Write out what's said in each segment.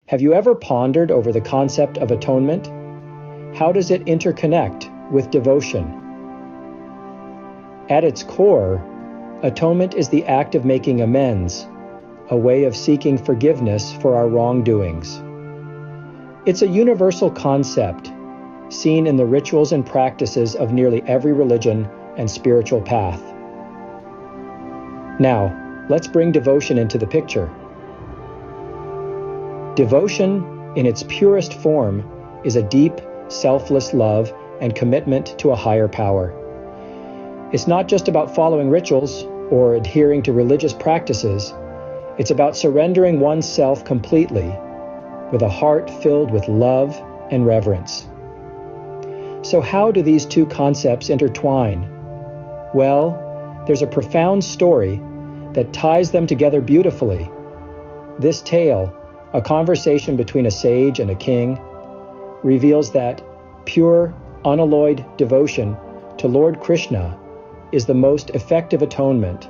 Have you ever pondered over the concept of atonement? How does it interconnect with devotion? At its core, atonement is the act of making amends, a way of seeking forgiveness for our wrongdoings. It's a universal concept, seen in the rituals and practices of nearly every religion and spiritual path. Now, let's bring devotion into the picture. Devotion, in its purest form, is a deep, selfless love and commitment to a higher power. It's not just about following rituals or adhering to religious practices. It's about surrendering oneself completely, with a heart filled with love and reverence. So how do these two concepts intertwine? Well, there's a profound story that ties them together beautifully. This tale, a conversation between a sage and a king, reveals that pure, unalloyed devotion to Lord Krishna is the most effective atonement,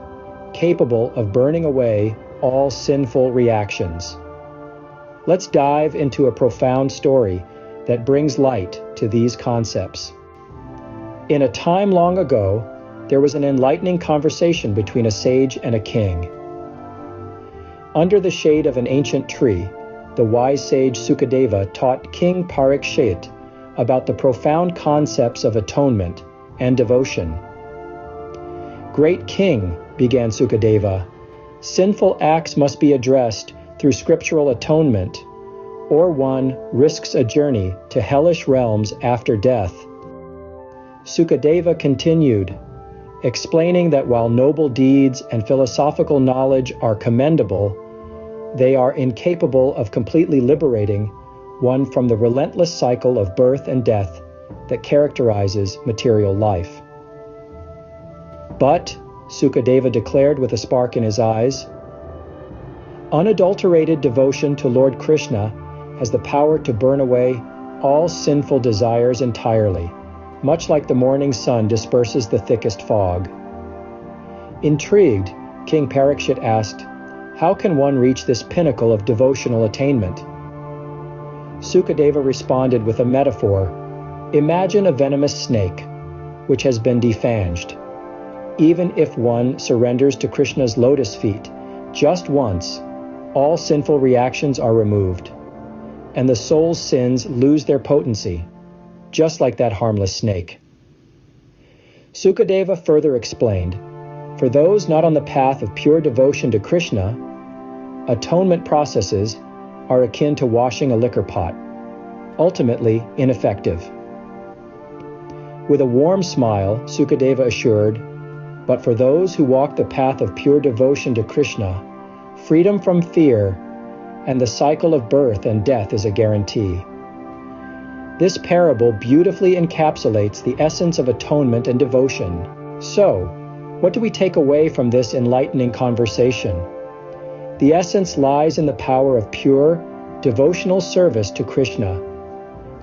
capable of burning away all sinful reactions. Let's dive into a profound story that brings light to these concepts. In a time long ago, there was an enlightening conversation between a sage and a king. Under the shade of an ancient tree, the wise sage Sukadeva taught King Parikshit about the profound concepts of atonement and devotion. "Great king," began Sukadeva, "sinful acts must be addressed through scriptural atonement, or one risks a journey to hellish realms after death." Sukadeva continued, explaining that while noble deeds and philosophical knowledge are commendable, they are incapable of completely liberating one from the relentless cycle of birth and death that characterizes material life. "But," Sukadeva declared with a spark in his eyes, "unadulterated devotion to Lord Krishna has the power to burn away all sinful desires entirely, much like the morning sun disperses the thickest fog." Intrigued, King Parikshit asked, "How can one reach this pinnacle of devotional attainment?" Sukadeva responded with a metaphor. "Imagine a venomous snake, which has been defanged. Even if one surrenders to Krishna's lotus feet just once, all sinful reactions are removed, and the soul's sins lose their potency, just like that harmless snake." Sukadeva further explained, "For those not on the path of pure devotion to Krishna, atonement processes are akin to washing a liquor pot, ultimately ineffective." With a warm smile, Sukadeva assured, "But for those who walk the path of pure devotion to Krishna, freedom from fear and the cycle of birth and death is a guarantee." This parable beautifully encapsulates the essence of atonement and devotion. So, what do we take away from this enlightening conversation? The essence lies in the power of pure, devotional service to Krishna.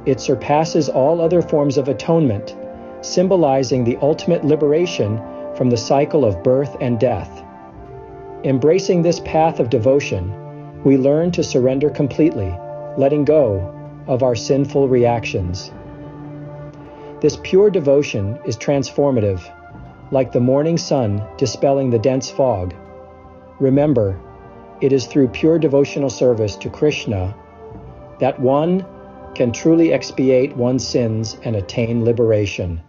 It surpasses all other forms of atonement, symbolizing the ultimate liberation from the cycle of birth and death. Embracing this path of devotion, we learn to surrender completely, letting go of our sinful reactions. This pure devotion is transformative, like the morning sun dispelling the dense fog. Remember, it is through pure devotional service to Krishna that one can truly expiate one's sins and attain liberation.